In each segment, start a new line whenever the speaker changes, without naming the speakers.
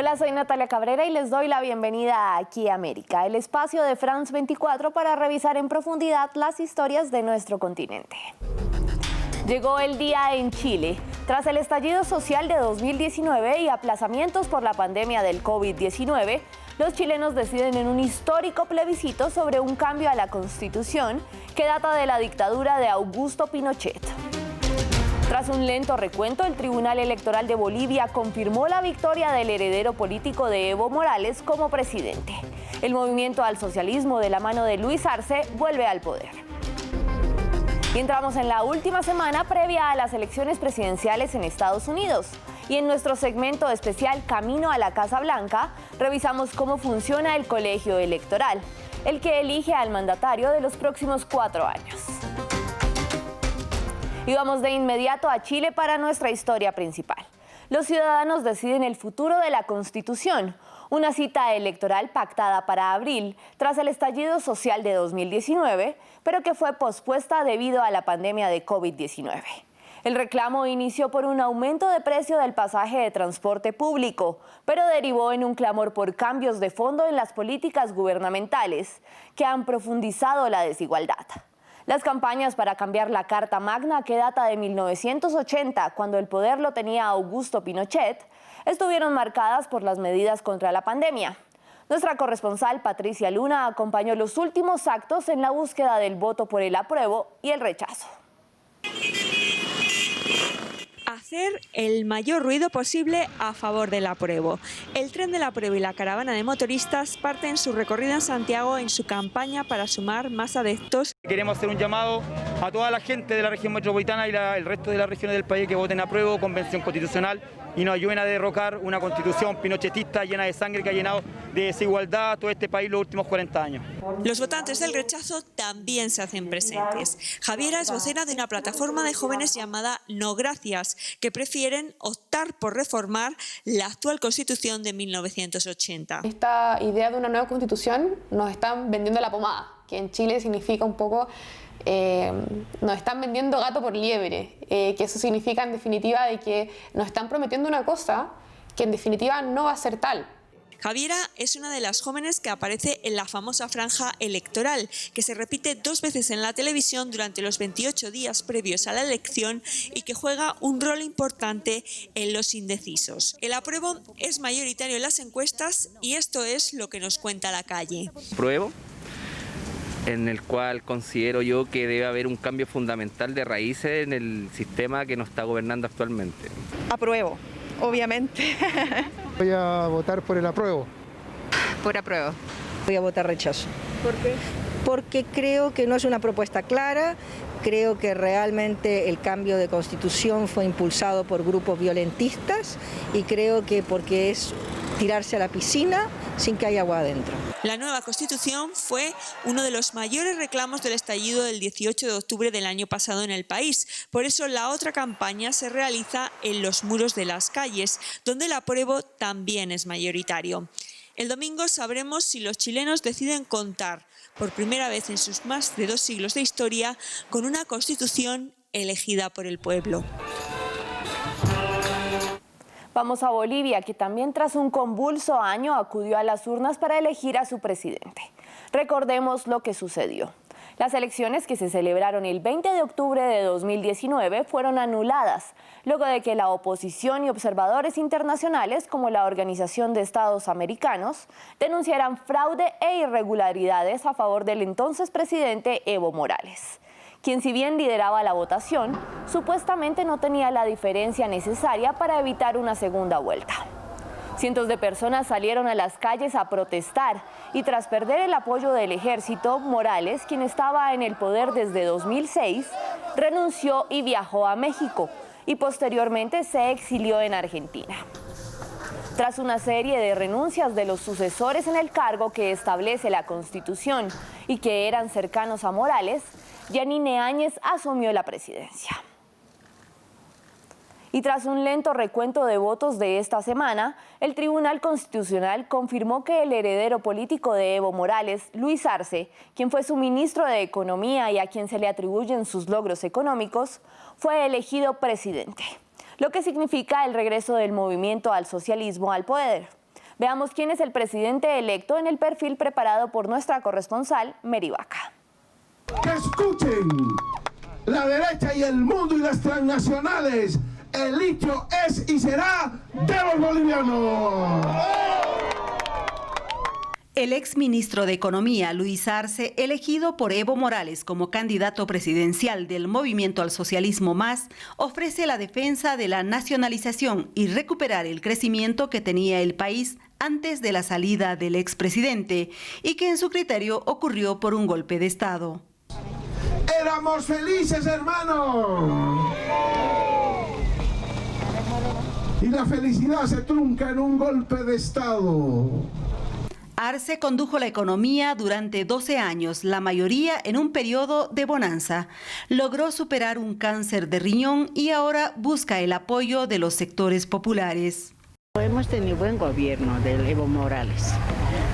Hola, soy Natalia Cabrera y les doy la bienvenida a Aquí América, el espacio de France 24 para revisar en profundidad las historias de nuestro continente. Llegó el día en Chile. Tras el estallido social de 2019 y aplazamientos por la pandemia del COVID-19, los chilenos deciden en un histórico plebiscito sobre un cambio a la Constitución que data de la dictadura de Augusto Pinochet. Tras un lento recuento, el Tribunal Electoral de Bolivia confirmó la victoria del heredero político de Evo Morales como presidente. El movimiento al socialismo de la mano de Luis Arce vuelve al poder. Y entramos en la última semana previa a las elecciones presidenciales en Estados Unidos. Y en nuestro segmento especial Camino a la Casa Blanca, revisamos cómo funciona el colegio electoral, el que elige al mandatario de los próximos 4 años. Y vamos de inmediato a Chile para nuestra historia principal. Los ciudadanos deciden el futuro de la Constitución, una cita electoral pactada para abril tras el estallido social de 2019, pero que fue pospuesta debido a la pandemia de COVID-19. El reclamo inició por un aumento de precio del pasaje de transporte público, pero derivó en un clamor por cambios de fondo en las políticas gubernamentales que han profundizado la desigualdad. Las campañas para cambiar la Carta Magna, que data de 1980, cuando el poder lo tenía Augusto Pinochet, estuvieron marcadas por las medidas contra la pandemia. Nuestra corresponsal Patricia Luna acompañó los últimos actos en la búsqueda del voto por el apruebo y el rechazo.
Hacer el mayor ruido posible a favor del apruebo. El tren del apruebo y la caravana de motoristas parten su recorrido en Santiago en su campaña para sumar más adeptos.
Queremos hacer un llamado a toda la gente de la región metropolitana y el resto de las regiones del país que voten apruebo, convención constitucional, y nos ayuden a derrocar una constitución pinochetista llena de sangre que ha llenado de desigualdad a todo este país los últimos 40 años.
Los votantes del rechazo también se hacen presentes. Javiera es vocera de una plataforma de jóvenes llamada No Gracias, que prefieren optar por reformar la actual Constitución de 1980.
Esta idea de una nueva Constitución nos están vendiendo la pomada, que en Chile significa un poco, nos están vendiendo gato por liebre, que eso significa en definitiva de que nos están prometiendo una cosa que en definitiva no va a ser tal.
Javiera es una de las jóvenes que aparece en la famosa franja electoral, que se repite 2 veces en la televisión durante los 28 días previos a la elección y que juega un rol importante en los indecisos. El apruebo es mayoritario en las encuestas y esto es lo que nos cuenta la calle.
Apruebo, en el cual considero yo que debe haber un cambio fundamental de raíces en el sistema que nos está gobernando actualmente.
Apruebo, obviamente.
Voy a votar por el apruebo.
Por apruebo.
Voy a votar rechazo.
¿Por qué?
Porque creo que no es una propuesta clara, creo que realmente el cambio de constitución fue impulsado por grupos violentistas y creo que porque es tirarse a la piscina sin que haya agua adentro.
La nueva Constitución fue uno de los mayores reclamos del estallido del 18 de octubre del año pasado en el país. Por eso la otra campaña se realiza en los muros de las calles, donde el apruebo también es mayoritario. El domingo sabremos si los chilenos deciden contar, por primera vez en sus más de 2 siglos de historia, con una Constitución elegida por el pueblo.
Vamos a Bolivia, que también tras un convulso año acudió a las urnas para elegir a su presidente. Recordemos lo que sucedió. Las elecciones que se celebraron el 20 de octubre de 2019 fueron anuladas, luego de que la oposición y observadores internacionales, como la Organización de Estados Americanos, denunciaran fraude e irregularidades a favor del entonces presidente Evo Morales, quien, si bien lideraba la votación, supuestamente no tenía la diferencia necesaria para evitar una segunda vuelta. Cientos de personas salieron a las calles a protestar y tras perder el apoyo del ejército, Morales, quien estaba en el poder desde 2006, renunció y viajó a México y posteriormente se exilió en Argentina. Tras una serie de renuncias de los sucesores en el cargo que establece la Constitución y que eran cercanos a Morales, Yanine Áñez asumió la presidencia. Y tras un lento recuento de votos de esta semana, el Tribunal Constitucional confirmó que el heredero político de Evo Morales, Luis Arce, quien fue su ministro de Economía y a quien se le atribuyen sus logros económicos, fue elegido presidente, lo que significa el regreso del movimiento al socialismo al poder. Veamos quién es el presidente electo en el perfil preparado por nuestra corresponsal, Mary Vaca.
Que escuchen la derecha y el mundo y las transnacionales. El litio es y será de los bolivianos.
El exministro de Economía, Luis Arce, elegido por Evo Morales como candidato presidencial del Movimiento al Socialismo Más, ofrece la defensa de la nacionalización y recuperar el crecimiento que tenía el país antes de la salida del expresidente y que en su criterio ocurrió por un golpe de Estado.
Éramos felices, hermanos. Y la felicidad se trunca en un golpe de Estado.
Arce condujo la economía durante 12 años, la mayoría en un periodo de bonanza. Logró superar un cáncer de riñón y ahora busca el apoyo de los sectores populares.
Hemos tenido buen gobierno de Evo Morales.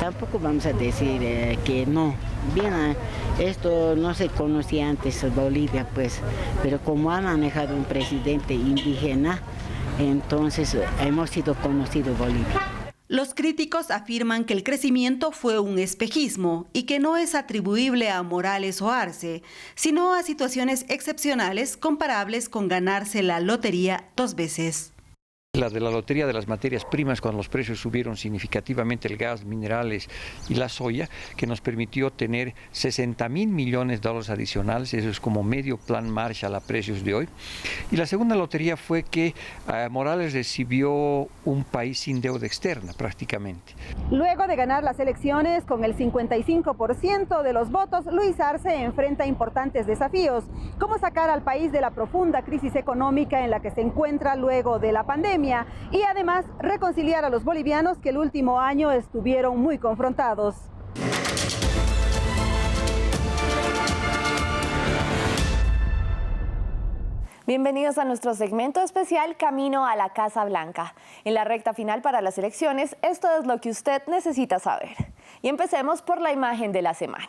Tampoco vamos a decir que no. Bien, esto no se conocía antes en Bolivia, pues, pero como ha manejado un presidente indígena, entonces hemos sido conocidos Bolivia.
Los críticos afirman que el crecimiento fue un espejismo y que no es atribuible a Morales o Arce, sino a situaciones excepcionales comparables con ganarse la lotería 2 veces.
La de la lotería de las materias primas, cuando los precios subieron significativamente, el gas, minerales y la soya, que nos permitió tener 60.000 millones de dólares adicionales, eso es como medio plan Marshall a precios de hoy. Y la segunda lotería fue que Morales recibió un país sin deuda externa prácticamente.
Luego de ganar las elecciones con el 55% de los votos, Luis Arce enfrenta importantes desafíos, como sacar al país de la profunda crisis económica en la que se encuentra luego de la pandemia, y además reconciliar a los bolivianos que el último año estuvieron muy confrontados.
Bienvenidos a nuestro segmento especial Camino a la Casa Blanca. En la recta final para las elecciones, esto es lo que usted necesita saber. Y empecemos por la imagen de la semana.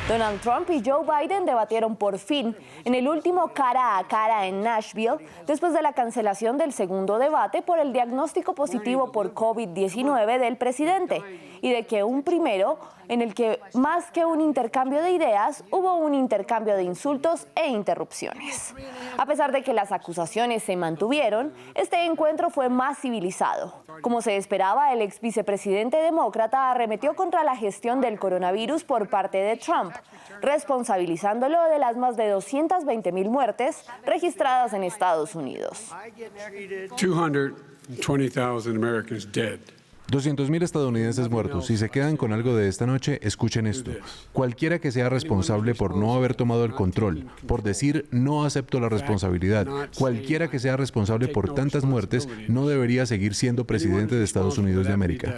Donald Trump y Joe Biden debatieron por fin en el último cara a cara en Nashville después de la cancelación del segundo debate por el diagnóstico positivo por COVID-19 del presidente y de que un primero en el que más que un intercambio de ideas hubo un intercambio de insultos e interrupciones. A pesar de que las acusaciones se mantuvieron, este encuentro fue más civilizado. Como se esperaba, el ex vicepresidente demócrata arremetió contra la gestión del coronavirus por parte de Trump, responsabilizándolo de las más de 220,000 muertes registradas en Estados Unidos.
220,000 Americans dead.
200,000 estadounidenses muertos. Si se quedan con algo de esta noche, escuchen esto. Cualquiera que sea responsable por no haber tomado el control, por decir no acepto la responsabilidad, cualquiera que sea responsable por tantas muertes, no debería seguir siendo presidente de Estados Unidos de América.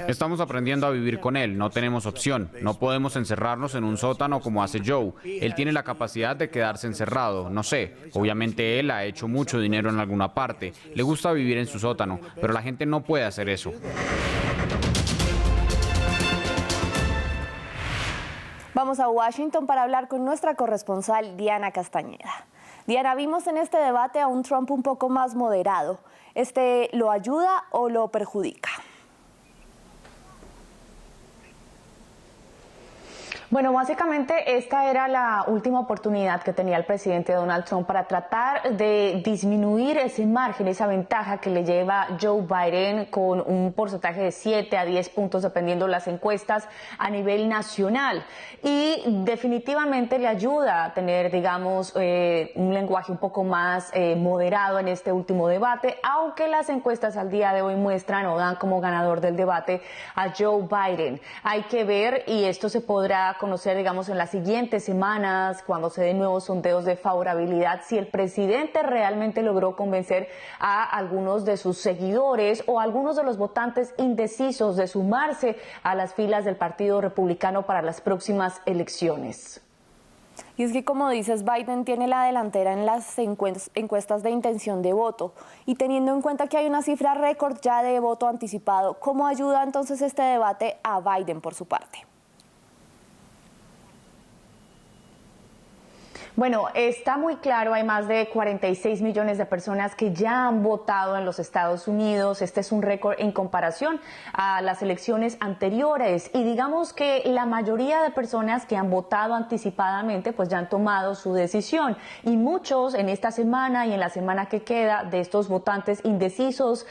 Estamos aprendiendo a vivir con él, no tenemos opción. No podemos encerrarnos en un sótano como hace Joe. Él tiene la capacidad de quedarse encerrado, no sé. Obviamente él ha hecho mucho dinero en alguna parte. Le gusta vivir en su sótano, pero la gente no puede hacer eso.
Vamos a Washington para hablar con nuestra corresponsal Diana Castañeda. Diana, vimos en este debate a un Trump un poco más moderado. ¿Lo ayuda o lo perjudica?
Bueno, básicamente esta era la última oportunidad que tenía el presidente Donald Trump para tratar de disminuir ese margen, esa ventaja que le lleva Joe Biden con un porcentaje de 7 a 10 puntos dependiendo de las encuestas a nivel nacional. Y definitivamente le ayuda a tener, digamos, un lenguaje un poco más moderado en este último debate, aunque las encuestas al día de hoy muestran o dan como ganador del debate a Joe Biden. Hay que ver, y esto se podrá conocer, digamos, en las siguientes semanas, cuando se den nuevos sondeos de favorabilidad, si el presidente realmente logró convencer a algunos de sus seguidores o a algunos de los votantes indecisos de sumarse a las filas del Partido Republicano para las próximas elecciones.
Y es que, como dices, Biden tiene la delantera en las encuestas de intención de voto. Y teniendo en cuenta que hay una cifra récord ya de voto anticipado, ¿cómo ayuda entonces este debate a Biden por su parte?
Bueno, está muy claro, hay más de 46 millones de personas que ya han votado en los Estados Unidos. Este es un récord en comparación a las elecciones anteriores y digamos que la mayoría de personas que han votado anticipadamente pues ya han tomado su decisión y muchos en esta semana y en la semana que queda de estos votantes indecisos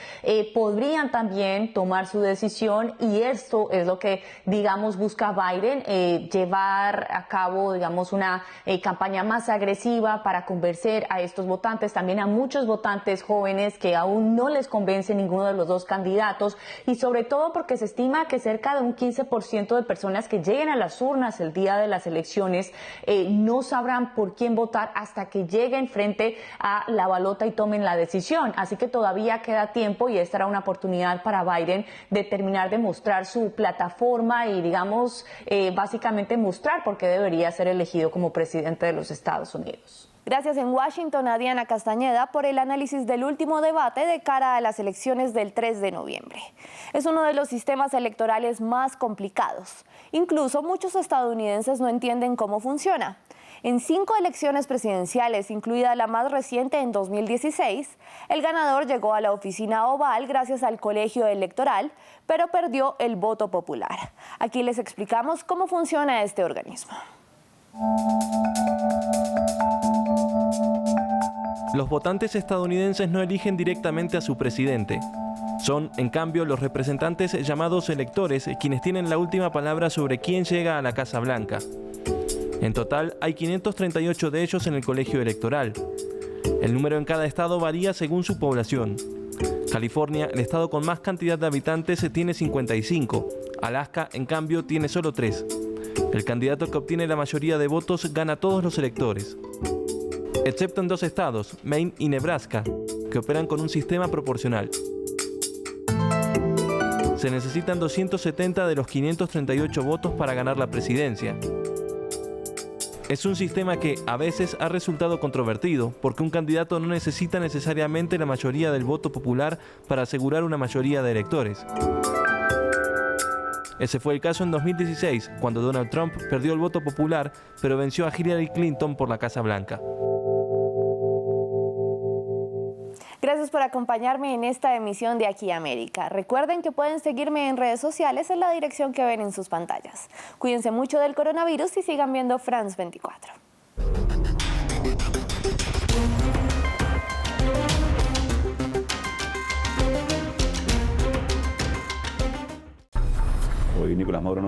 podrían también tomar su decisión y esto es lo que digamos busca Biden, llevar a cabo digamos una campaña más agresiva para convencer a estos votantes, también a muchos votantes jóvenes que aún no les convence ninguno de los dos candidatos y sobre todo porque se estima que cerca de un 15% de personas que lleguen a las urnas el día de las elecciones no sabrán por quién votar hasta que lleguen frente a la balota y tomen la decisión. Así que todavía queda tiempo y esta era una oportunidad para Biden de terminar de mostrar su plataforma y digamos básicamente mostrar por qué debería ser elegido como presidente de los Estados Unidos.
Gracias en Washington a Diana Castañeda por el análisis del último debate de cara a las elecciones del 3 de noviembre. Es uno de los sistemas electorales más complicados. Incluso muchos estadounidenses no entienden cómo funciona. En 5 elecciones presidenciales, incluida la más reciente en 2016, el ganador llegó a la oficina oval gracias al colegio electoral, pero perdió el voto popular. Aquí les explicamos cómo funciona este organismo.
Los votantes estadounidenses no eligen directamente a su presidente. Son, en cambio, los representantes llamados electores quienes tienen la última palabra sobre quién llega a la Casa Blanca. En total, hay 538 de ellos en el colegio electoral. El número en cada estado varía según su población. California, el estado con más cantidad de habitantes, tiene 55. Alaska, en cambio, tiene solo 3. El candidato que obtiene la mayoría de votos gana a todos los electores, excepto en 2 estados, Maine y Nebraska, que operan con un sistema proporcional. Se necesitan 270 de los 538 votos para ganar la presidencia. Es un sistema que a veces ha resultado controvertido, porque un candidato no necesita necesariamente la mayoría del voto popular para asegurar una mayoría de electores. Ese fue el caso en 2016, cuando Donald Trump perdió el voto popular, pero venció a Hillary Clinton por la Casa Blanca.
Gracias por acompañarme en esta emisión de Aquí América. Recuerden que pueden seguirme en redes sociales en la dirección que ven en sus pantallas. Cuídense mucho del coronavirus y sigan viendo France 24.
Hoy Nicolás Maduro nos